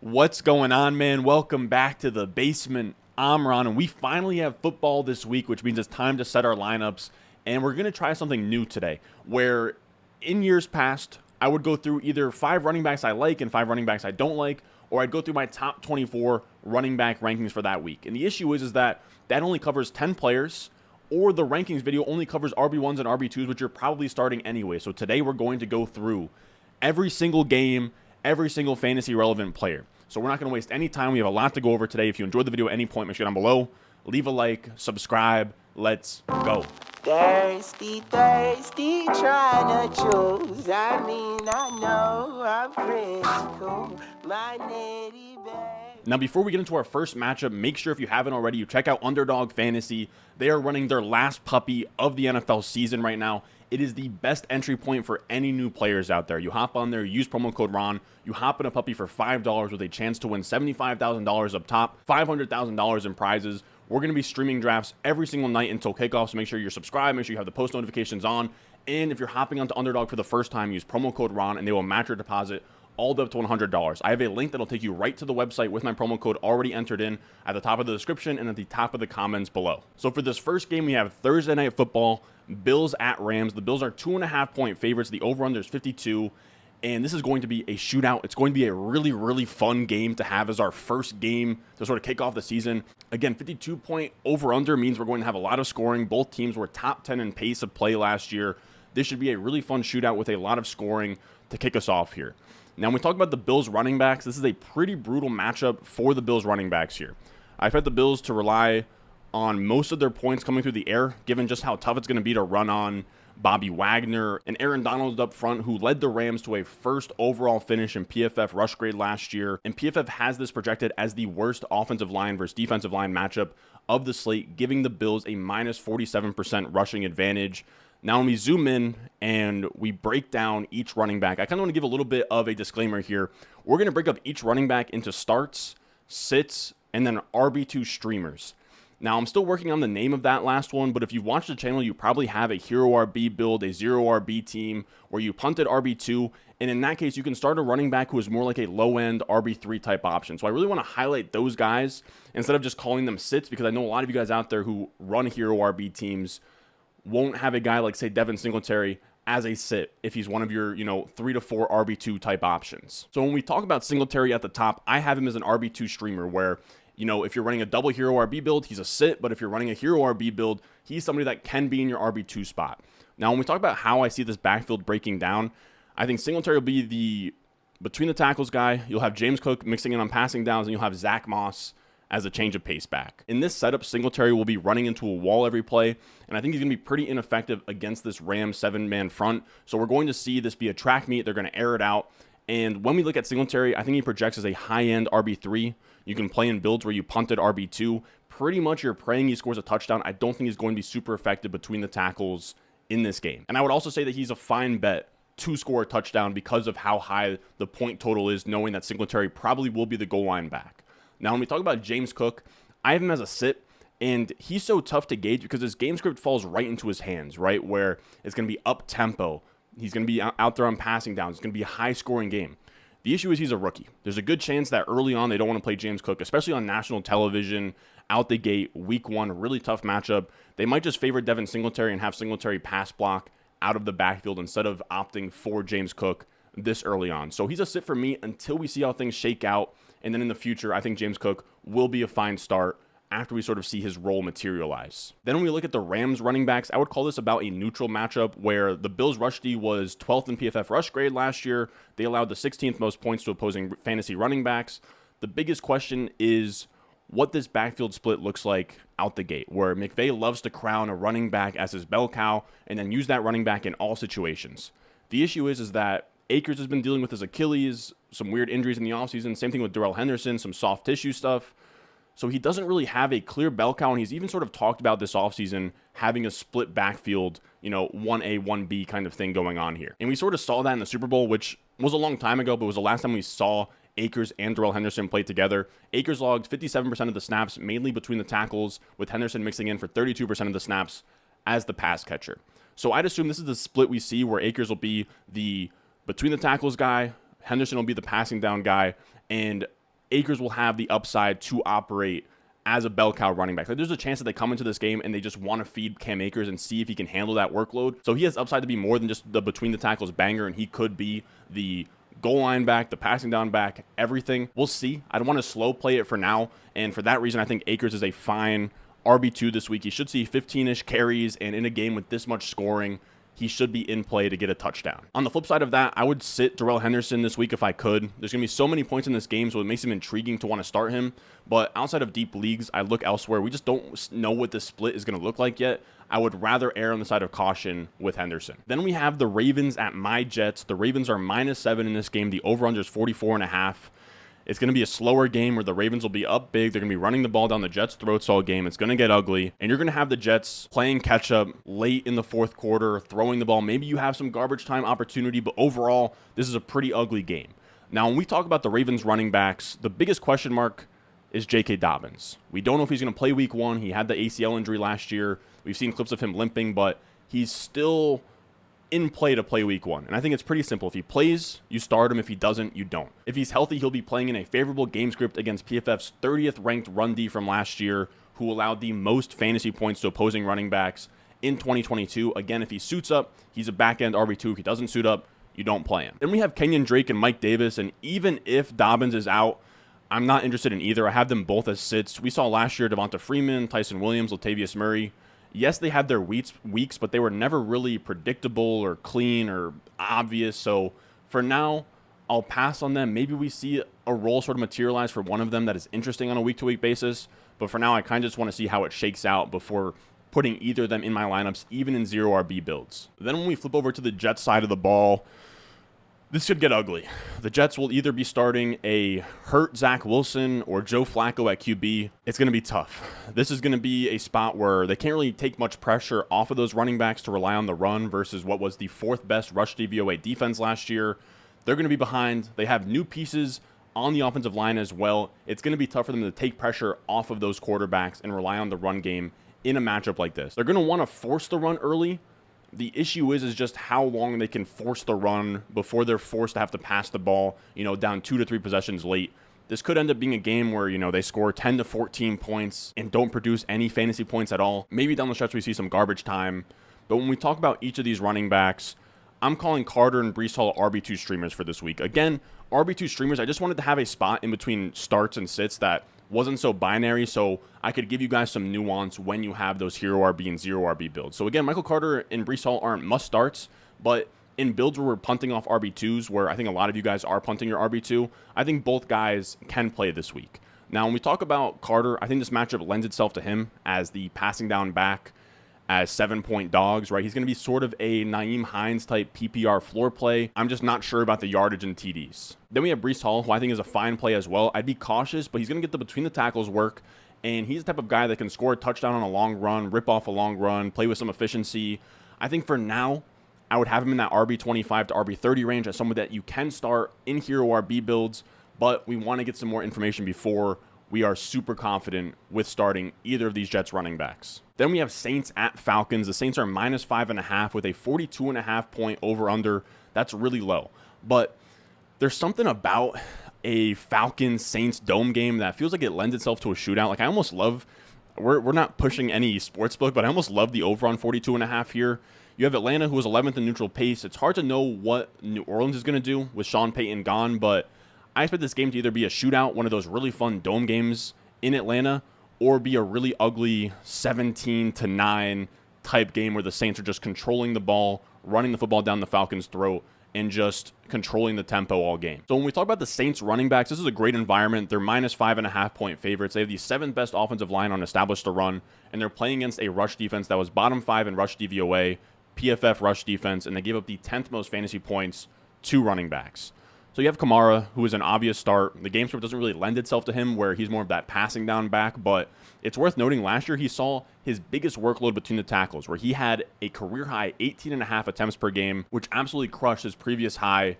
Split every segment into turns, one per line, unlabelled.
What's going on, man? Welcome back to the basement. I'm Ron, and we finally have football this week, which means it's time to set our lineups. And we're going to try something new today, where in years past, I would go through either 5 running backs I like and 5 running backs I don't like, or I'd go through my top 24 running back rankings for that week. And the issue is that only covers 10 players, or the rankings video only covers RB1s and RB2s, which you're probably starting anyway. So today we're going to go through every single game, every single fantasy relevant player. So we're not going to waste any time. We have a lot to go over today. If you enjoyed the video at any point, make sure down below, leave a like, subscribe. Let's go.
Thirsty, trying to choose. I know I'm critical. My nitty bag.
Now, before we get into our first matchup, make sure if you haven't already, you check out Underdog Fantasy. They are running their last puppy of the NFL season right now. It is the best entry point for any new players out there. You hop on there, use promo code RON, you hop in a puppy for $5 with a chance to win $75,000 up top, $500,000 in prizes. We're going to be streaming drafts every single night until kickoff, so make sure you're subscribed, make sure you have the post notifications on, and if you're hopping onto Underdog for the first time, use promo code RON, and they will match your deposit all the way up to $100. I have a link that'll take you right to the website with my promo code already entered in at the top of the description and at the top of the comments below. So for this first game, we have Thursday Night Football, Bills at Rams. The Bills are 2.5-point favorites. The over-under is 52, and this is going to be a shootout. It's going to be a really, really fun game to have as our first game to sort of kick off the season. Again, 52-point over-under means we're going to have a lot of scoring. Both teams were top 10 in pace of play last year. This should be a really fun shootout with a lot of scoring to kick us off here. Now, when we talk about the Bills running backs, this is a pretty brutal matchup for the Bills running backs here. I've had the Bills to rely on most of their points coming through the air, given just how tough it's going to be to run on Bobby Wagner and Aaron Donald up front, who led the Rams to a first overall finish in PFF rush grade last year. And PFF has this projected as the worst offensive line versus defensive line matchup of the slate, giving the Bills a minus 47% rushing advantage. Now, when we zoom in and we break down each running back, I kind of want to give a little bit of a disclaimer here. We're going to break up each running back into starts, sits, and then RB2 streamers. Now, I'm still working on the name of that last one, but if you watch the channel, you probably have a hero RB build, a zero RB team, where you punted RB2, and in that case, you can start a running back who is more like a low-end RB3 type option. So I really want to highlight those guys instead of just calling them sits, because I know a lot of you guys out there who run hero RB teams won't have a guy like, say, Devin Singletary as a sit if he's one of your, 3 to 4 RB2 type options. So when we talk about Singletary at the top, I have him as an RB2 streamer where, if you're running a double hero RB build, he's a sit, but if you're running a hero RB build, he's somebody that can be in your RB2 spot. Now, when we talk about how I see this backfield breaking down, I think Singletary will be the between the tackles guy. You'll have James Cook mixing in on passing downs, and you'll have Zach Moss as a change of pace back. In this setup, Singletary will be running into a wall every play, and I think he's going to be pretty ineffective against this Rams 7-man front. So we're going to see this be a track meet. They're going to air it out. And when we look at Singletary, I think he projects as a high-end RB3. You can play in builds where you punted RB2. Pretty much you're praying he scores a touchdown. I don't think he's going to be super effective between the tackles in this game. And I would also say that he's a fine bet to score a touchdown because of how high the point total is, knowing that Singletary probably will be the goal line back. Now, when we talk about James Cook, I have him as a sit, and he's so tough to gauge because his game script falls right into his hands, right, where it's going to be up-tempo. He's going to be out there on passing downs. It's going to be a high-scoring game. The issue is he's a rookie. There's a good chance that early on they don't want to play James Cook, especially on national television, out the gate, week 1, really tough matchup. They might just favor Devin Singletary and have Singletary pass block out of the backfield instead of opting for James Cook this early on. So he's a sit for me until we see how things shake out. And then in the future, I think James Cook will be a fine start after we sort of see his role materialize. Then when we look at the Rams running backs, I would call this about a neutral matchup where the Bills' rush D was 12th in PFF rush grade last year. They allowed the 16th most points to opposing fantasy running backs. The biggest question is what this backfield split looks like out the gate, where McVay loves to crown a running back as his bell cow and then use that running back in all situations. The issue is that Akers has been dealing with his Achilles, some weird injuries in the offseason. Same thing with Darrell Henderson, some soft tissue stuff. So he doesn't really have a clear bell cow, and he's even sort of talked about this offseason having a split backfield, 1A, 1B kind of thing going on here. And we sort of saw that in the Super Bowl, which was a long time ago, but it was the last time we saw Akers and Darrell Henderson play together. Akers logged 57% of the snaps, mainly between the tackles, with Henderson mixing in for 32% of the snaps as the pass catcher. So I'd assume this is the split we see where Akers will be the between the tackles guy, Henderson will be the passing down guy, and Akers will have the upside to operate as a bell cow running back. Like, there's a chance that they come into this game and they just want to feed Cam Akers and see if he can handle that workload. So he has upside to be more than just the between the tackles banger, and he could be the goal line back, the passing down back, everything. We'll see. I don't want to slow play it for now, and for that reason, I think Akers is a fine RB2 this week. He should see 15-ish carries, and in a game with this much scoring, he should be in play to get a touchdown. On the flip side of that, I would sit Darrell Henderson this week if I could. There's going to be so many points in this game, so it makes him intriguing to want to start him. But outside of deep leagues, I look elsewhere. We just don't know what this split is going to look like yet. I would rather err on the side of caution with Henderson. Then we have the Ravens at my Jets. The Ravens are -7 in this game. The over-under is 44.5. It's going to be a slower game where the Ravens will be up big. They're going to be running the ball down the Jets' throats all game. It's going to get ugly. And you're going to have the Jets playing catch-up late in the fourth quarter, throwing the ball. Maybe you have some garbage time opportunity, but overall, this is a pretty ugly game. Now, when we talk about the Ravens running backs, the biggest question mark is J.K. Dobbins. We don't know if he's going to play week 1. He had the ACL injury last year. We've seen clips of him limping, but he's still in play to play week 1. And I think it's pretty simple. If he plays, you start him. If he doesn't, you don't. If he's healthy, he'll be playing in a favorable game script against PFF's 30th ranked run D from last year, who allowed the most fantasy points to opposing running backs in 2022. Again, if he suits up, he's a back-end RB2. If he doesn't suit up, you don't play him. Then we have Kenyon Drake and Mike Davis, and even if Dobbins is out, I'm not interested in either. I have them both as sits. We saw last year Devonta Freeman, Tyson Williams, Latavius Murray. Yes, they had their weeks, but they were never really predictable or clean or obvious. So for now, I'll pass on them. Maybe we see a role sort of materialize for one of them that is interesting on a week-to-week basis. But for now, I kind of just want to see how it shakes out before putting either of them in my lineups, even in 0 RB builds. Then when we flip over to the Jets side of the ball, this could get ugly. The Jets will either be starting a hurt Zach Wilson or Joe Flacco at QB. It's going to be tough. This is going to be a spot where they can't really take much pressure off of those running backs to rely on the run versus what was the 4th best rush DVOA defense last year. They're going to be behind. They have new pieces on the offensive line as well. It's going to be tough for them to take pressure off of those quarterbacks and rely on the run game in a matchup like this. They're going to want to force the run early. The issue is just how long they can force the run before they're forced to have to pass the ball, down 2 to 3 possessions late. This could end up being a game where, they score 10 to 14 points and don't produce any fantasy points at all. Maybe down the stretch we see some garbage time. But when we talk about each of these running backs, I'm calling Carter and Breece Hall RB2 streamers for this week. Again, RB2 streamers, I just wanted to have a spot in between starts and sits that wasn't so binary, so I could give you guys some nuance when you have those hero RB and 0 RB builds. So again, Michael Carter and Breece Hall aren't must starts, but in builds where we're punting off RB2s, where I think a lot of you guys are punting your RB2, I think both guys can play this week. Now, when we talk about Carter, I think this matchup lends itself to him as the passing down back, as 7-point dogs, right? He's going to be sort of a Nyheim Hines type PPR floor play. I'm just not sure about the yardage and TDs. Then we have Breece Hall, who I think is a fine play as well. I'd be cautious, but he's going to get the between the tackles work, and he's the type of guy that can score a touchdown on a long run, rip off a long run, play with some efficiency. I think for now, I would have him in that RB25 to RB30 range as someone that you can start in hero RB builds, but we want to get some more information before we are super confident with starting either of these Jets running backs. Then we have Saints at Falcons. The Saints are -5.5 with a 42.5 point over-under. That's really low. But there's something about a Falcons-Saints dome game that feels like it lends itself to a shootout. Like, I almost love, we're not pushing any sports book, but I almost love the over on 42.5 here. You have Atlanta, who is 11th in neutral pace. It's hard to know what New Orleans is going to do with Sean Payton gone, but I expect this game to either be a shootout, one of those really fun dome games in Atlanta, or be a really ugly 17-9 type game where the Saints are just controlling the ball, running the football down the Falcons' throat, and just controlling the tempo all game. So when we talk about the Saints running backs, this is a great environment. They're -5.5 point favorites. They have the 7th best offensive line on established to run, and they're playing against a rush defense that was bottom 5 in rush DVOA, PFF rush defense, and they gave up the 10th most fantasy points to running backs. So you have Kamara, who is an obvious start. The game script doesn't really lend itself to him where he's more of that passing down back, but it's worth noting last year he saw his biggest workload between the tackles, where he had a career-high 18.5 attempts per game, which absolutely crushed his previous high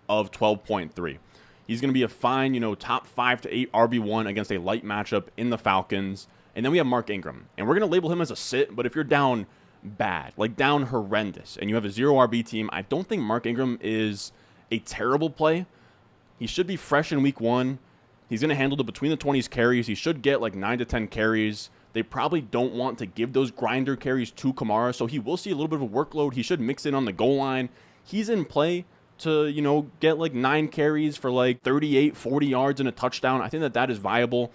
of 12.3. He's going to be a fine, top 5 to 8 RB1 against a light matchup in the Falcons. And then we have Mark Ingram, and we're going to label him as a sit, but if you're down bad, like down horrendous, and you have a 0 RB team, I don't think Mark Ingram is a terrible play. He should be fresh in week 1. He's going to handle the between the 20s carries. He should get like 9 to 10 carries. They probably don't want to give those grinder carries to Kamara, so he will see a little bit of a workload. He should mix in on the goal line. He's in play to, get like 9 carries for like 38, 40 yards and a touchdown. I think that is viable.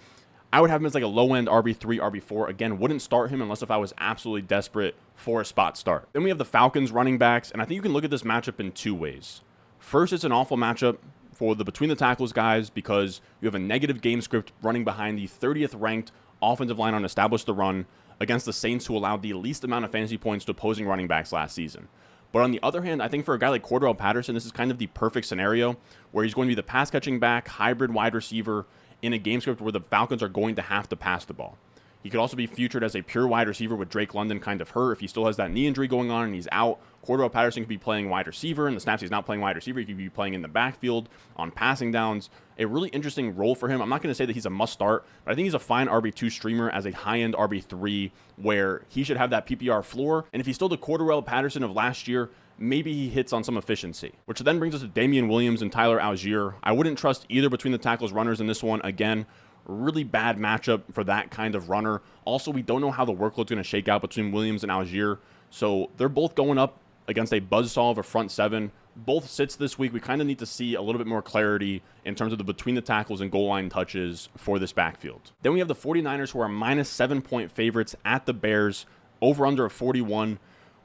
I would have him as like a low-end RB3, RB4. Again, wouldn't start him unless if I was absolutely desperate for a spot start. Then we have the Falcons running backs, and I think you can look at this matchup in 2 ways. First, it's an awful matchup for the between the tackles guys because you have a negative game script running behind the 30th ranked offensive line on establish the run against the Saints, who allowed the least amount of fantasy points to opposing running backs last season. But on the other hand, I think for a guy like Cordell Patterson, this is kind of the perfect scenario where he's going to be the pass catching back, hybrid wide receiver in a game script where the Falcons are going to have to pass the ball. He could also be featured as a pure wide receiver with Drake London kind of hurt. If he still has that knee injury going on and he's out, Cordell Patterson could be playing wide receiver. In the snaps he's not playing wide receiver, he could be playing in the backfield on passing downs. A really interesting role for him. I'm not going to say that he's a must start, but I think he's a fine RB2 streamer as a high-end RB3 where he should have that PPR floor. And if he's still the Cordell Patterson of last year, maybe he hits on some efficiency, which then brings us to Damian Williams and Tyler Algier. I wouldn't trust either between the tackles runners in this one. Again, really bad matchup for that kind of runner. Also, we don't know how the workload's going to shake out between Williams and Algier. So they're both going up against a buzzsaw of a front seven. Both sits this week. We kind of need to see a little bit more clarity in terms of the between the tackles and goal line touches for this backfield. Then we have the 49ers, who are minus 7-point favorites at the Bears, over under a 41.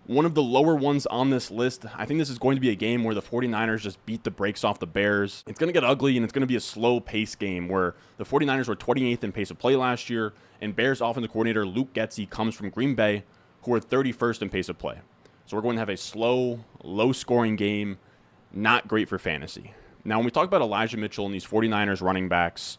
One of the lower ones on this list. I think this is going to be a game where the 49ers just beat the brakes off the Bears. It's going to get ugly, and it's going to be a slow pace game where the 49ers were 28th in pace of play last year, and Bears offensive coordinator Luke Getsy comes from Green Bay, who are 31st in pace of play. So we're going to have a slow, low-scoring game, not great for fantasy. Now, when we talk about Elijah Mitchell and these 49ers running backs,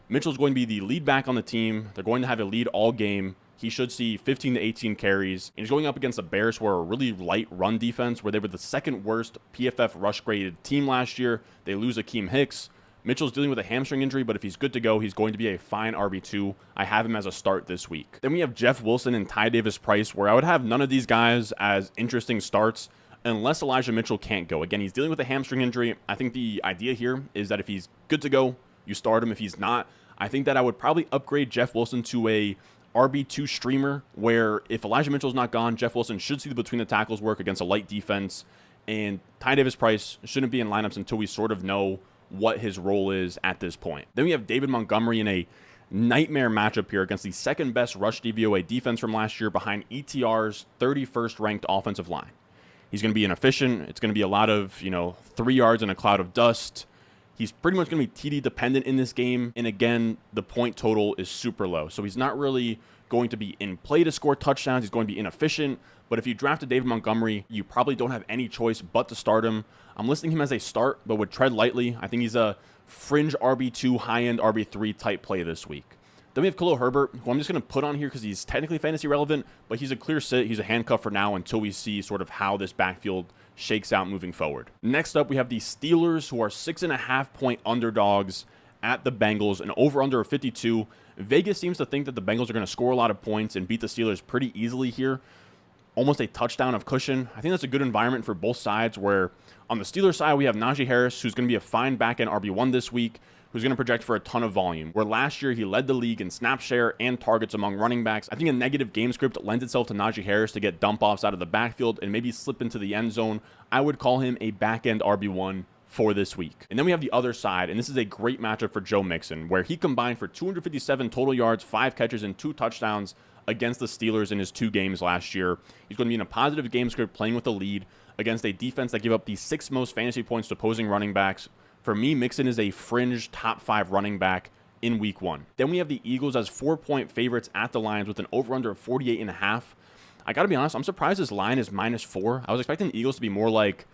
Mitchell's going to be the lead back on the team. They're going to have a lead all game. He should see 15 to 18 carries. And he's going up against the Bears, who are a really light run defense, where they were the second worst PFF rush graded team last year. They lose Akeem Hicks. Mitchell's dealing with a hamstring injury, but if he's good to go, he's going to be a fine RB2. I have him as a start this week. Then we have Jeff Wilson and Ty Davis Price, where I would have none of these guys as interesting starts unless Elijah Mitchell can't go. Again, he's dealing with a hamstring injury. I think the idea here is that if he's good to go, you start him. If he's not, I think that I would probably upgrade Jeff Wilson to a RB2 streamer, where if Elijah Mitchell's not gone, Jeff Wilson should see the between the tackles work against a light defense, and Ty Davis Price shouldn't be in lineups until we sort of know what his role is at this point. Then we have David Montgomery in a nightmare matchup here against the second best rush DVOA defense from last year behind ETR's 31st ranked offensive line. He's going to be inefficient. It's going to be a lot of, 3 yards in a cloud of dust. He's pretty much going to be TD dependent in this game. And again, the point total is super low. So he's not really going to be in play to score touchdowns. He's going to be inefficient. But if you drafted David Montgomery, you probably don't have any choice but to start him. I'm listing him as a start, but would tread lightly. I think he's a fringe RB2, high-end RB3 type play this week. Then we have Khalil Herbert, who I'm just going to put on here because he's technically fantasy relevant, but he's a clear sit. He's a handcuff for now until we see sort of how this backfield shakes out moving forward. Next up, we have the Steelers, who are 6.5-point underdogs at the Bengals, and over-under of 52. Vegas seems to think that the Bengals are going to score a lot of points and beat the Steelers pretty easily here. Almost a touchdown of cushion. I think that's a good environment for both sides, where on the Steelers side, we have Najee Harris, who's going to be a fine back-end RB1 this week, who's going to project for a ton of volume, where last year he led the league in snap share and targets among running backs. I think a negative game script lends itself to Najee Harris to get dump-offs out of the backfield and maybe slip into the end zone. I would call him a back-end RB1 for this week. And then we have the other side, and this is a great matchup for Joe Mixon, where he combined for 257 total yards, 5 catches, and 2 touchdowns against the Steelers in his 2 games last year. He's going to be in a positive game script playing with a lead against a defense that gave up the 6th most fantasy points to opposing running backs. For me, Mixon is a fringe top 5 running back in week 1. Then we have the Eagles as 4-point favorites at the Lions with an over-under of 48.5. I got to be honest, I'm surprised this line is -4. I was expecting the Eagles to be more like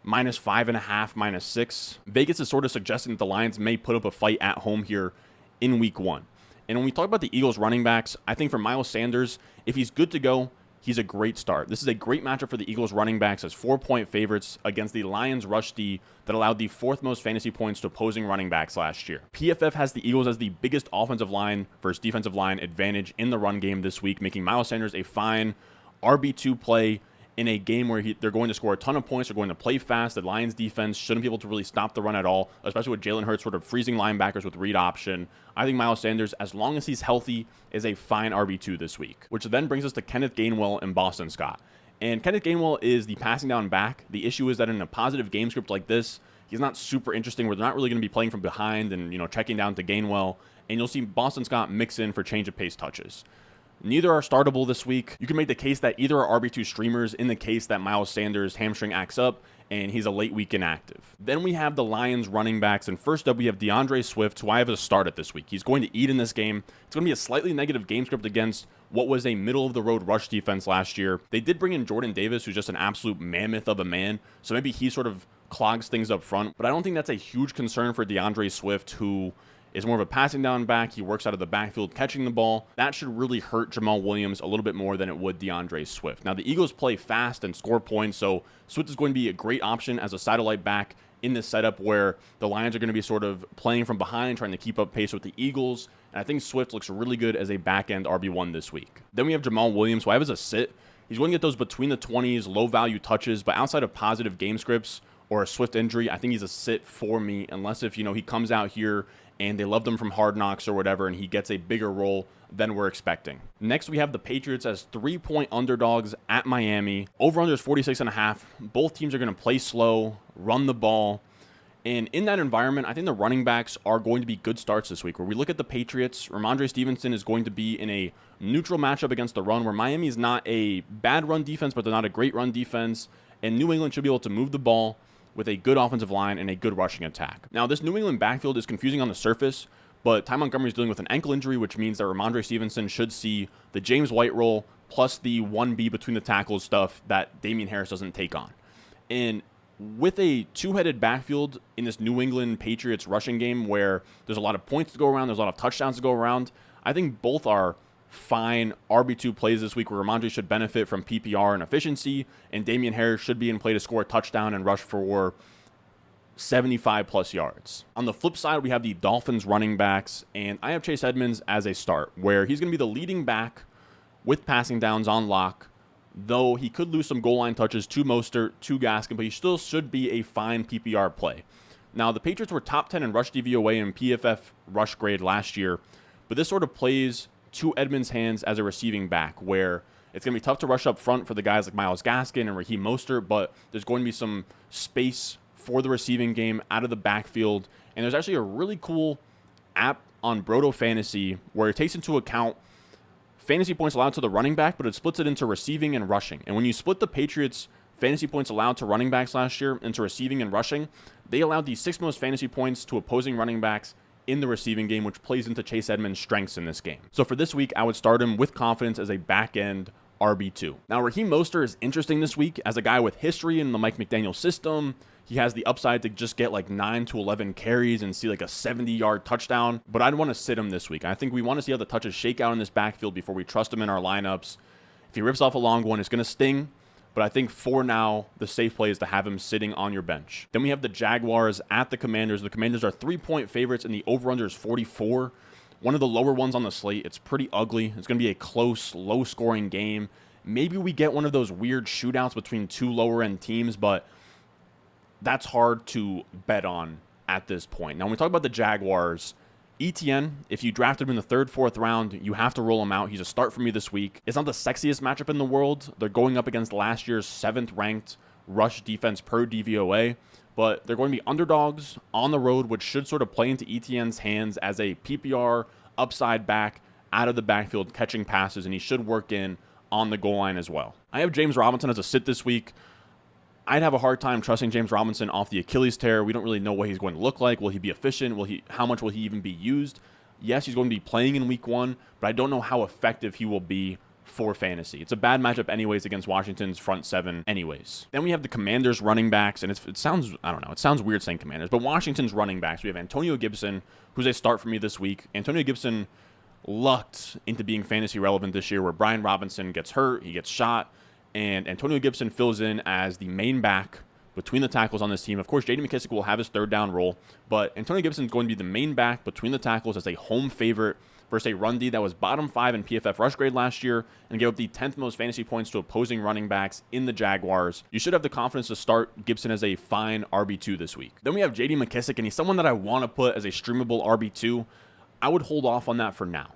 -5.5, -6. Vegas is sort of suggesting that the Lions may put up a fight at home here in week 1. And when we talk about the Eagles running backs, I think for Miles Sanders, if he's good to go, he's a great start. This is a great matchup for the Eagles running backs as 4-point favorites against the Lions rush D that allowed the 4th most fantasy points to opposing running backs last year. PFF has the Eagles as the biggest offensive line versus defensive line advantage in the run game this week, making Miles Sanders a fine RB2 play in a game where they're going to score a ton of points. They're going to play fast. The Lions defense shouldn't be able to really stop the run at all, especially with Jalen Hurts sort of freezing linebackers with read option. I think Miles Sanders, as long as he's healthy, is a fine RB2 this week, which then brings us to Kenneth Gainwell and Boston Scott. And Kenneth Gainwell is the passing down back. The issue is that in a positive game script like this, he's not super interesting where they're not really going to be playing from behind and, checking down to Gainwell. And you'll see Boston Scott mix in for change of pace touches. Neither are startable this week. You can make the case that either are RB2 streamers in the case that Miles Sanders' hamstring acts up and he's a late week inactive. Then we have the Lions running backs, and first up we have DeAndre Swift, who I have as a start at this week. He's going to eat in this game. It's going to be a slightly negative game script against what was a middle-of-the-road rush defense last year. They did bring in Jordan Davis, who's just an absolute mammoth of a man, so maybe he sort of clogs things up front, but I don't think that's a huge concern for DeAndre Swift, who is more of a passing down back. He works out of the backfield catching the ball. That should really hurt Jamal Williams a little bit more than it would DeAndre Swift. Now, the Eagles play fast and score points, so Swift is going to be a great option as a satellite back in this setup where the Lions are going to be sort of playing from behind, trying to keep up pace with the Eagles. And I think Swift looks really good as a back-end RB1 this week. Then we have Jamal Williams, who I have as a sit. He's going to get those between the 20s, low-value touches, but outside of positive game scripts or a Swift injury, I think he's a sit for me, unless if, he comes out here and they loved him from Hard Knocks or whatever, and he gets a bigger role than we're expecting. Next, we have the Patriots as 3-point underdogs at Miami. Over-under is 46.5. Both teams are going to play slow, run the ball. And in that environment, I think the running backs are going to be good starts this week. Where we look at the Patriots, Ramondre Stevenson is going to be in a neutral matchup against the run, where Miami is not a bad run defense, but they're not a great run defense. And New England should be able to move the ball with a good offensive line and a good rushing attack. Now, this New England backfield is confusing on the surface, but Ty Montgomery is dealing with an ankle injury, which means that Ramondre Stevenson should see the James White role plus the 1B between the tackles stuff that Damian Harris doesn't take on. And with a two-headed backfield in this New England Patriots rushing game where there's a lot of points to go around, there's a lot of touchdowns to go around, I think both are fine RB2 plays this week where Ramondre should benefit from PPR and efficiency, and Damian Harris should be in play to score a touchdown and rush for 75-plus yards. On the flip side, we have the Dolphins running backs, and I have Chase Edmonds as a start, where he's going to be the leading back with passing downs on lock, though he could lose some goal line touches to Mostert, to Gaskin, but he still should be a fine PPR play. Now, the Patriots were top 10 in rush DVOA and PFF rush grade last year, but this sort of plays to Edmonds' hands as a receiving back, where it's going to be tough to rush up front for the guys like Myles Gaskin and Raheem Mostert, but there's going to be some space for the receiving game out of the backfield. And there's actually a really cool app on Broto Fantasy where it takes into account fantasy points allowed to the running back, but it splits it into receiving and rushing. And when you split the Patriots' fantasy points allowed to running backs last year into receiving and rushing, they allowed the 6th most fantasy points to opposing running backs in the receiving game, which plays into Chase Edmonds' strengths in this game. So for this week, I would start him with confidence as a back-end RB2. Now, Raheem Mostert is interesting this week as a guy with history in the Mike McDaniel system. He has the upside to just get like 9 to 11 carries and see like a 70-yard touchdown, but I'd want to sit him this week. I think we want to see how the touches shake out in this backfield before we trust him in our lineups. If he rips off a long one, it's going to sting, but I think for now, the safe play is to have him sitting on your bench. Then we have the Jaguars at the Commanders. The Commanders are 3-point favorites, and the over-under is 44. One of the lower ones on the slate. It's pretty ugly. It's going to be a close, low-scoring game. Maybe we get one of those weird shootouts between two lower-end teams, but that's hard to bet on at this point. Now, when we talk about the Jaguars, ETN, if you drafted him in the 3rd, 4th round, you have to roll him out. He's a start for me this week. It's not the sexiest matchup in the world. They're going up against last year's 7th-ranked rush defense per DVOA, but they're going to be underdogs on the road, which should sort of play into ETN's hands as a PPR upside back out of the backfield catching passes, and he should work in on the goal line as well. I have James Robinson as a sit this week. I'd have a hard time trusting James Robinson off the Achilles tear. We don't really know what he's going to look like. Will he be efficient? How much will he even be used? Yes, he's going to be playing in week 1, but I don't know how effective he will be for fantasy. It's a bad matchup anyways against Washington's front 7 anyways. Then we have the Commanders running backs, and it sounds weird saying Commanders, but Washington's running backs. We have Antonio Gibson, who's a start for me this week. Antonio Gibson lucked into being fantasy relevant this year where Brian Robinson gets hurt, he gets shot, and Antonio Gibson fills in as the main back between the tackles on this team. Of course, J.D. McKissic will have his third down role, but Antonio Gibson is going to be the main back between the tackles as a home favorite versus a run D that was bottom 5 in PFF rush grade last year and gave up the 10th most fantasy points to opposing running backs in the Jaguars. You should have the confidence to start Gibson as a fine RB2 this week. Then we have J.D. McKissic, and he's someone that I want to put as a streamable RB2. I would hold off on that for now.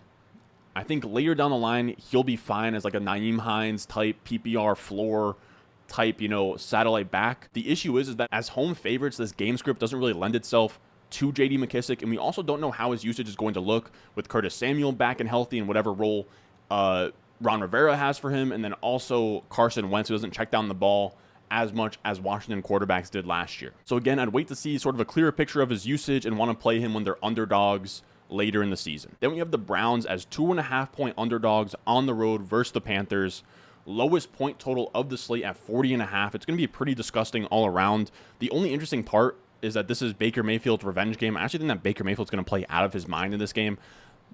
I think later down the line, he'll be fine as like a Nyheim Hines type PPR floor type, satellite back. The issue is that as home favorites, this game script doesn't really lend itself to J.D. McKissic, and we also don't know how his usage is going to look with Curtis Samuel back and healthy in whatever role Ron Rivera has for him, and then also Carson Wentz, who doesn't check down the ball as much as Washington quarterbacks did last year. So again, I'd wait to see sort of a clearer picture of his usage and want to play him when they're underdogs later in the season. Then we have the Browns as 2.5-point underdogs on the road versus the Panthers. Lowest point total of the slate at 40.5. It's going to be pretty disgusting all around. The only interesting part is that this is Baker Mayfield's revenge game. I actually think that Baker Mayfield's going to play out of his mind in this game.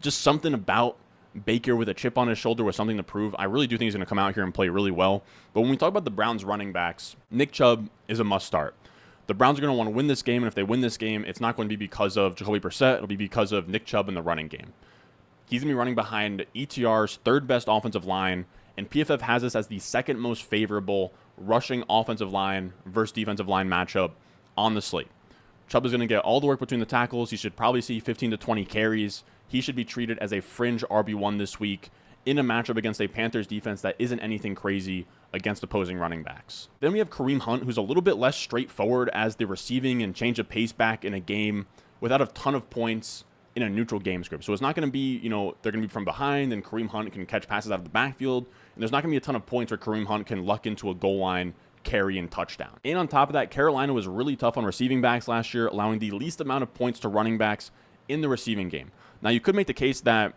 Just something about Baker with a chip on his shoulder with something to prove. I really do think he's going to come out here and play really well. But when we talk about the Browns running backs, Nick Chubb is a must start. The Browns are going to want to win this game, and if they win this game, it's not going to be because of Jacoby Brissett. It'll be because of Nick Chubb in the running game. He's going to be running behind ETR's third best offensive line, and PFF has this as the second most favorable rushing offensive line versus defensive line matchup on the slate. Chubb is going to get all the work between the tackles. He should probably see 15 to 20 carries. He should be treated as a fringe RB1 this week in a matchup against a Panthers defense that isn't anything crazy against opposing running backs. Then we have Kareem Hunt, who's a little bit less straightforward as the receiving and change of pace back in a game without a ton of points in a neutral game script. So it's not going to be, they're going to be from behind and Kareem Hunt can catch passes out of the backfield. And there's not going to be a ton of points where Kareem Hunt can luck into a goal line carry and touchdown. And on top of that, Carolina was really tough on receiving backs last year, allowing the least amount of points to running backs in the receiving game. Now, you could make the case that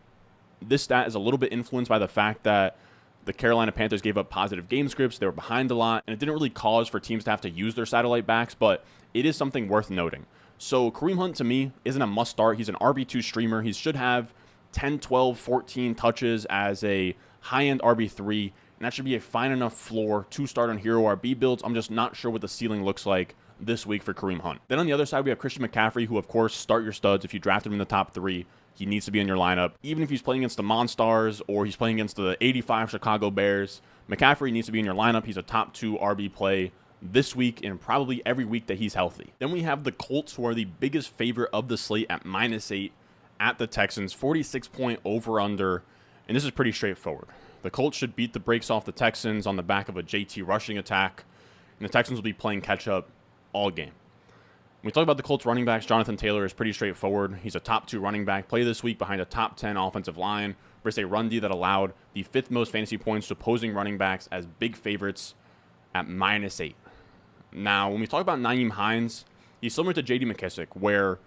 this stat is a little bit influenced by the fact that the Carolina Panthers gave up positive game scripts. They were behind a lot, and it didn't really cause for teams to have to use their satellite backs, but it is something worth noting. So Kareem Hunt, to me, isn't a must start. He's an RB2 streamer. He should have 10, 12, 14 touches as a high-end RB3, and that should be a fine enough floor to start on hero RB builds. I'm just not sure what the ceiling looks like this week for Kareem Hunt. Then on the other side, we have Christian McCaffrey, who, of course, start your studs. If you drafted him in the top 3, he needs to be in your lineup. Even if he's playing against the Monstars or he's playing against the 85 Chicago Bears, McCaffrey needs to be in your lineup. He's a top 2 RB play this week and probably every week that he's healthy. Then we have the Colts, who are the biggest favorite of the slate at -8 at the Texans, 46-point over-under, and this is pretty straightforward. The Colts should beat the brakes off the Texans on the back of a JT rushing attack, and the Texans will be playing catch-up all game. When we talk about the Colts running backs, Jonathan Taylor is pretty straightforward. He's a top 2 running back, play this week behind a top 10 offensive line versus a run D that allowed the 5th most fantasy points to opposing running backs as big favorites at -8. Now, when we talk about Nyheim Hines, he's similar to J.D. McKissic, where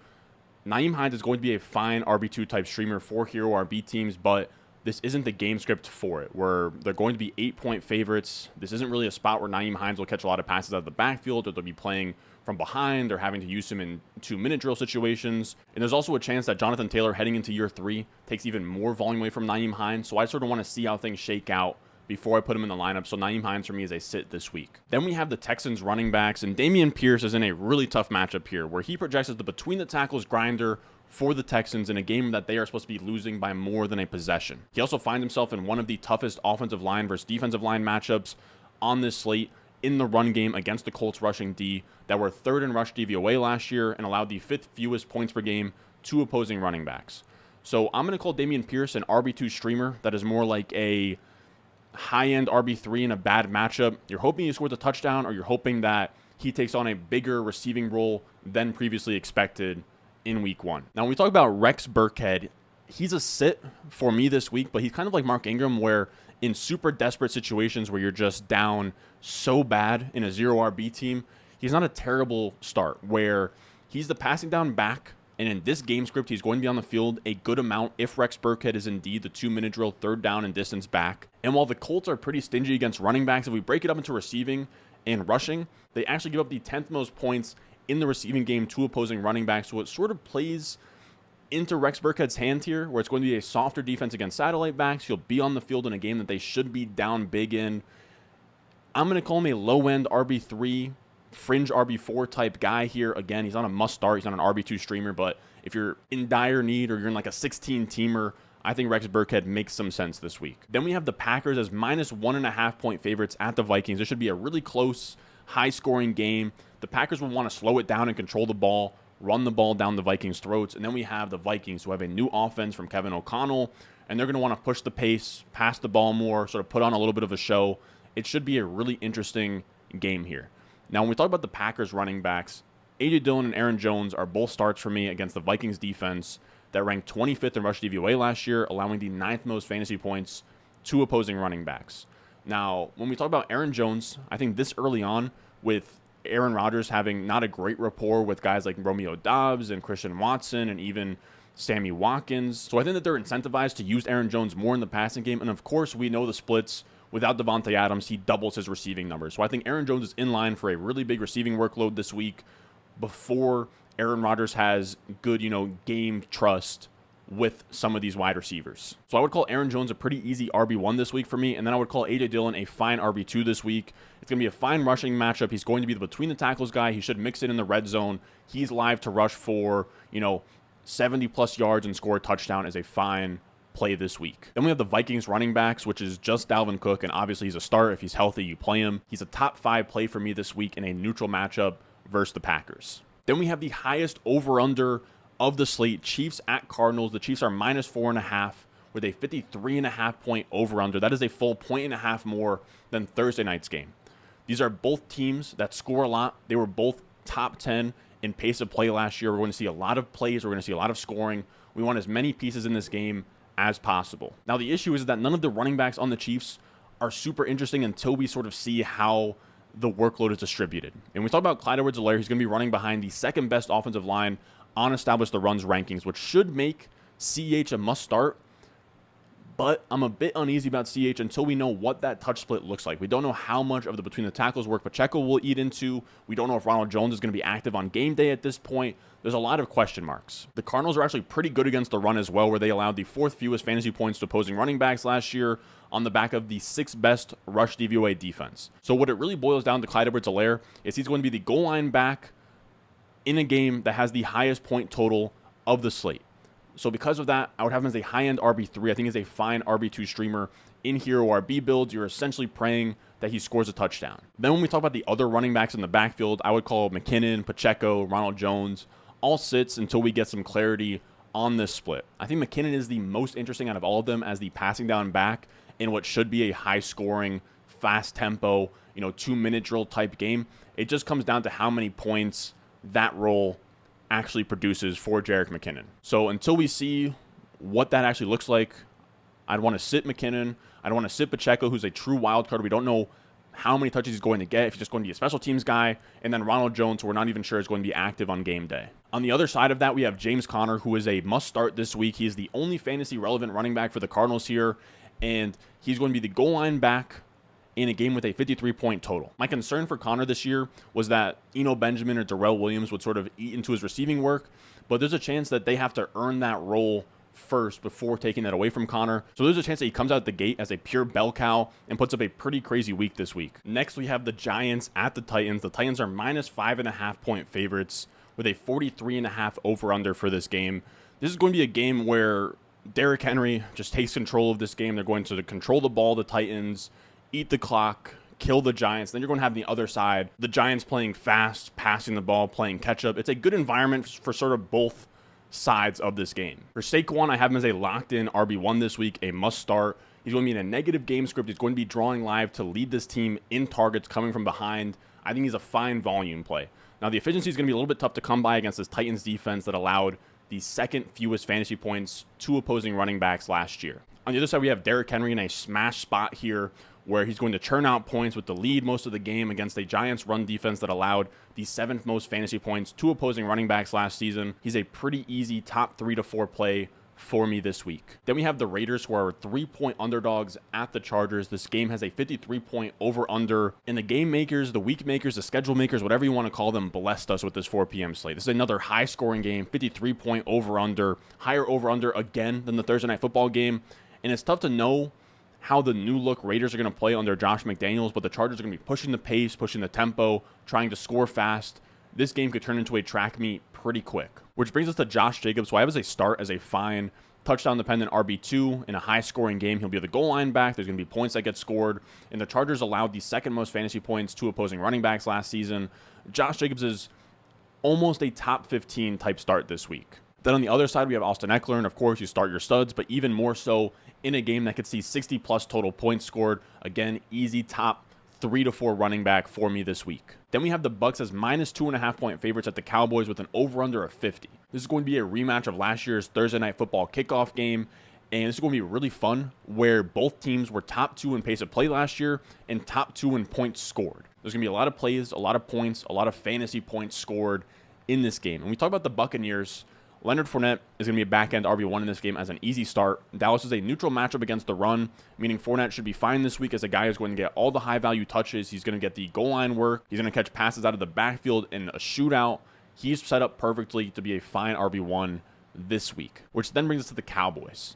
Nyheim Hines is going to be a fine RB2 type streamer for hero RB teams, but this isn't the game script for it, where they're going to be 8-point favorites. This isn't really a spot where Nyheim Hines will catch a lot of passes out of the backfield, or they'll be playing from behind. They're having to use him in 2-minute drill situations. And there's also a chance that Jonathan Taylor heading into year 3 takes even more volume away from Nyheim Hines. So I sort of want to see how things shake out before I put him in the lineup. So Nyheim Hines for me is a sit this week. Then we have the Texans running backs, and Dameon Pierce is in a really tough matchup here, where he projects as the between the tackles grinder for the Texans in a game that they are supposed to be losing by more than a possession. He also finds himself in one of the toughest offensive line versus defensive line matchups on this slate in the run game against the Colts rushing D that were 3rd in rush DVOA last year and allowed the 5th fewest points per game to opposing running backs. So I'm going to call Dameon Pierce an RB2 streamer that is more like a high-end RB3 in a bad matchup. You're hoping he scores a touchdown, or you're hoping that he takes on a bigger receiving role than previously expected in week 1. Now, when we talk about Rex Burkhead, he's a sit for me this week, but he's kind of like Mark Ingram, where in super desperate situations where you're just down so bad in a 0 RB team, he's not a terrible start, where he's the passing down back, and in this game script, he's going to be on the field a good amount if Rex Burkhead is indeed the 2-minute drill 3rd down and distance back. And while the Colts are pretty stingy against running backs, if we break it up into receiving and rushing, they actually give up the 10th most points in the receiving game to opposing running backs. So it sort of plays into Rex Burkhead's hand here, where it's going to be a softer defense against satellite backs. He'll be on the field in a game that they should be down big in. I'm going to call him a low-end RB3 fringe RB4 type guy here. Again, he's on a must start. He's on an RB2 streamer, but if you're in dire need or you're in like a 16-teamer, I think Rex Burkhead makes some sense this week. Then we have the Packers as -1.5 point favorites at the Vikings. This should be a really close, high-scoring game. The Packers will want to slow it down and control the ball, run the ball down the Vikings' throats. And then we have the Vikings, who have a new offense from Kevin O'Connell, and they're going to want to push the pace, pass the ball more, sort of put on a little bit of a show. It should be a really interesting game here. Now, when we talk about the Packers running backs, A.J. Dillon and Aaron Jones are both starts for me against the Vikings defense that ranked 25th in rush DVOA last year, allowing the 9th most fantasy points to opposing running backs. Now, when we talk about Aaron Jones, I think this early on, with Aaron Rodgers having not a great rapport with guys like Romeo Doubs and Christian Watson and even Sammy Watkins. So I think that they're incentivized to use Aaron Jones more in the passing game. And of course, we know the splits. Without Devontae Adams, he doubles his receiving numbers. So I think Aaron Jones is in line for a really big receiving workload this week before Aaron Rodgers has good, game trust with some of these wide receivers. So I would call Aaron Jones a pretty easy RB1 this week for me, and then I would call A.J. Dillon a fine RB2 this week. It's going to be a fine rushing matchup. He's going to be the between the tackles guy. He should mix it in the red zone. He's live to rush for, 70-plus yards and score a touchdown as a fine play this week. Then we have the Vikings running backs, which is just Dalvin Cook, and obviously he's a start. If he's healthy, you play him. He's a top 5 play for me this week in a neutral matchup versus the Packers. Then we have the highest over-under of the slate, Chiefs at Cardinals. The Chiefs are -4.5 with a 53.5 point over-under. That is a full 1.5 more than Thursday night's game. These are both teams that score a lot. They were both top 10 in pace of play last year. We're going to see a lot of plays. We're going to see a lot of scoring. We want as many pieces in this game as possible. Now, the issue is that none of the running backs on the Chiefs are super interesting until we sort of see how the workload is distributed. And we talk about Clyde Edwards-Helaire. He's going to be running behind the second best offensive line on Establish the Runs rankings, which should make CH a must start. But I'm a bit uneasy about CH until we know what that touch split looks like. We don't know how much of the between the tackles work Pacheco will eat into. We don't know if Ronald Jones is going to be active on game day at this point. There's a lot of question marks. The Cardinals are actually pretty good against the run as well, where they allowed the 4th fewest fantasy points to opposing running backs last year on the back of the 6th best rush DVOA defense. So what it really boils down to Clyde Edwards-Helaire is he's going to be the goal line back in a game that has the highest point total of the slate. So because of that, I would have him as a high-end RB3. I think he's a fine RB2 streamer. In hero RB builds, you're essentially praying that he scores a touchdown. Then when we talk about the other running backs in the backfield, I would call McKinnon, Pacheco, Ronald Jones, all sits until we get some clarity on this split. I think McKinnon is the most interesting out of all of them as the passing down back in what should be a high-scoring, fast-tempo, 2-minute drill type game. It just comes down to how many points that role actually produces for Jerick McKinnon. So until we see what that actually looks like, I'd want to sit McKinnon. I'd want to sit Pacheco, who's a true wild card. We don't know how many touches he's going to get, if he's just going to be a special teams guy, and then Ronald Jones, who we're not even sure is going to be active on game day. On the other side of that, we have James Conner, who is a must-start this week. He is the only fantasy-relevant running back for the Cardinals here, and he's going to be the goal line back in a game with a 53-point total. My concern for Conner this year was that Eno Benjamin or Darrell Williams would sort of eat into his receiving work, but there's a chance that they have to earn that role first before taking that away from Conner. So there's a chance that he comes out the gate as a pure bell cow and puts up a pretty crazy week this week. Next, we have the Giants at the Titans. The Titans are -5.5 point favorites with a 43.5 over-under for this game. This is going to be a game where Derrick Henry just takes control of this game. They're going to control the ball, the Titans, eat the clock, kill the Giants. Then you're going to have the other side, the Giants playing fast, passing the ball, playing catch-up. It's a good environment for sort of both sides of this game. For Saquon, I have him as a locked-in RB1 this week, a must-start. He's going to be in a negative game script. He's going to be drawing live to lead this team in targets coming from behind. I think he's a fine volume play. Now, the efficiency is going to be a little bit tough to come by against this Titans defense that allowed the 2nd fewest fantasy points to opposing running backs last year. On the other side, we have Derrick Henry in a smash spot here where he's going to churn out points with the lead most of the game against a Giants run defense that allowed the 7th most fantasy points to opposing running backs last season. He's a pretty easy top 3 to 4 play for me this week. Then we have the Raiders, who are 3-point underdogs at the Chargers. This game has a 53-point over-under, and the game makers, the week makers, the schedule makers, whatever you want to call them, blessed us with this 4 p.m. slate. This is another high-scoring game, 53-point over-under, higher over-under again than the Thursday Night Football game, and it's tough to know how the new look Raiders are going to play under Josh McDaniels, but the Chargers are going to be pushing the pace, pushing the tempo, trying to score fast. This game could turn into a track meet pretty quick. Which brings us to Josh Jacobs, who I have as a start as a fine touchdown-dependent RB2 in a high-scoring game. He'll be the goal line back. There's going to be points that get scored. And the Chargers allowed the second most fantasy points to opposing running backs last season. Josh Jacobs is almost a top 15 type start this week. Then on the other side, we have Austin Eckler, and of course, you start your studs, but even more so in a game that could see 60-plus total points scored. Again, easy top 3 to 4 running back for me this week. Then we have the Bucs as minus 2.5-point favorites at the Cowboys with an over-under of 50. This is going to be a rematch of last year's Thursday Night Football kickoff game, and this is going to be really fun, where both teams were top 2 in pace of play last year and top 2 in points scored. There's going to be a lot of plays, a lot of points, a lot of fantasy points scored in this game. And we talk about the Buccaneers. Leonard Fournette is going to be a back-end RB1 in this game as an easy start. Dallas is a neutral matchup against the run, meaning Fournette should be fine this week as a guy who's going to get all the high-value touches. He's going to get the goal line work. He's going to catch passes out of the backfield in a shootout. He's set up perfectly to be a fine RB1 this week, which then brings us to the Cowboys.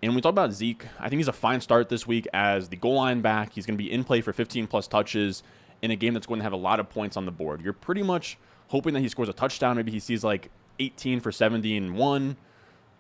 And when we talk about Zeke, I think he's a fine start this week as the goal line back. He's going to be in play for 15-plus touches in a game that's going to have a lot of points on the board. You're pretty much hoping that he scores a touchdown. Maybe he sees like 18 for 70 and 1.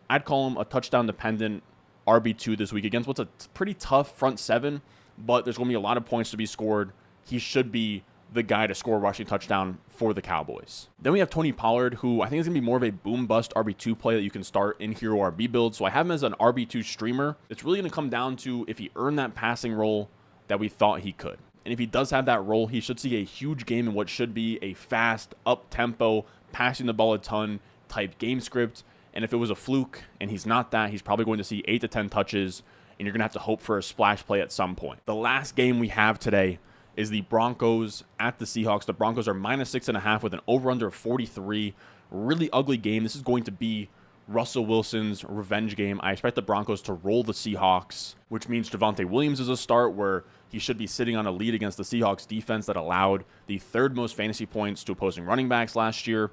I'd call him a touchdown-dependent RB2 this week against what's a pretty tough front seven, but there's going to be a lot of points to be scored. He should be the guy to score a rushing touchdown for the Cowboys. Then we have Tony Pollard, who I think is going to be more of a boom-bust RB2 play that you can start in Hero RB builds. So I have him as an RB2 streamer. It's really going to come down to if he earned that passing role that we thought he could. And if he does have that role, he should see a huge game in what should be a fast, up-tempo, passing the ball a ton type game script. And if it was a fluke and he's not that, he's probably going to see 8 to 10 touches, and you're going to have to hope for a splash play at some point. The last game we have today is the Broncos at the Seahawks. The Broncos are minus 6.5 with an over-under of 43. Really ugly game. This is going to be Russell Wilson's revenge game. I expect the Broncos to roll the Seahawks, which means Javonte Williams is a start where he should be sitting on a lead against the Seahawks defense that allowed the 3rd most fantasy points to opposing running backs last year.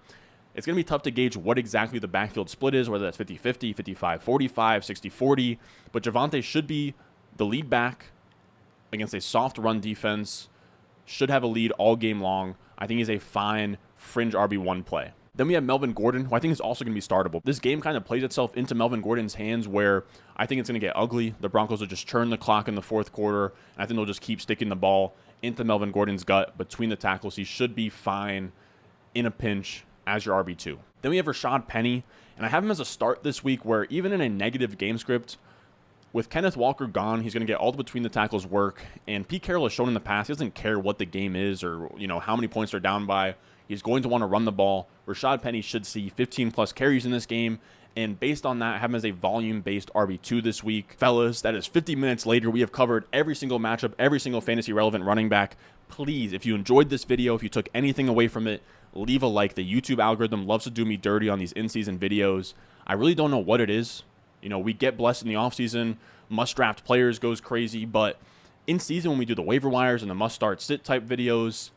It's going to be tough to gauge what exactly the backfield split is, whether that's 50-50, 55-45, 60-40, but Javonte should be the lead back against a soft run defense, should have a lead all game long. I think he's a fine fringe RB1 play. Then we have Melvin Gordon, who I think is also going to be startable. This game kind of plays itself into Melvin Gordon's hands where I think it's going to get ugly. The Broncos will just churn the clock in the 4th quarter, and I think they'll just keep sticking the ball into Melvin Gordon's gut between the tackles. He should be fine in a pinch as your RB2. Then we have Rashad Penny, and I have him as a start this week where even in a negative game script, with Kenneth Walker gone, he's going to get all the between the tackles work, and Pete Carroll has shown in the past he doesn't care what the game is or how many points they're down by. He's going to want to run the ball. Rashad Penny should see 15-plus carries in this game, and based on that, I have him as a volume-based RB2 this week. Fellas, that is 50 minutes later. We have covered every single matchup, every single fantasy-relevant running back. Please, if you enjoyed this video, if you took anything away from it, leave a like. The YouTube algorithm loves to do me dirty on these in-season videos. I really don't know what it is. We get blessed in the offseason. Must-draft players goes crazy, but in season when we do the waiver wires and the must-start-sit type videos,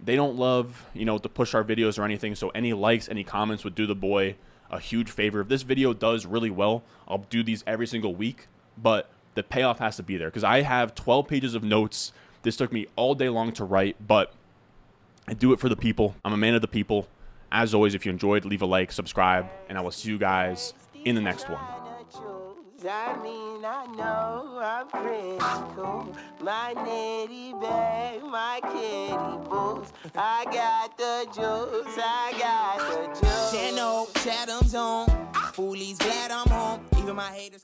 they don't love, to push our videos or anything, so any likes, any comments would do the boy a huge favor. If this video does really well, I'll do these every single week, but the payoff has to be there because I have 12 pages of notes. This took me all day long to write, but I do it for the people. I'm a man of the people. As always, if you enjoyed, leave a like, subscribe, and I will see you guys in the next one.
I know I'm pretty cool. My nitty bag, my kitty boots. I got the juice, I got the juice. 10 Chatham's on. Foolies glad I'm home. Even my haters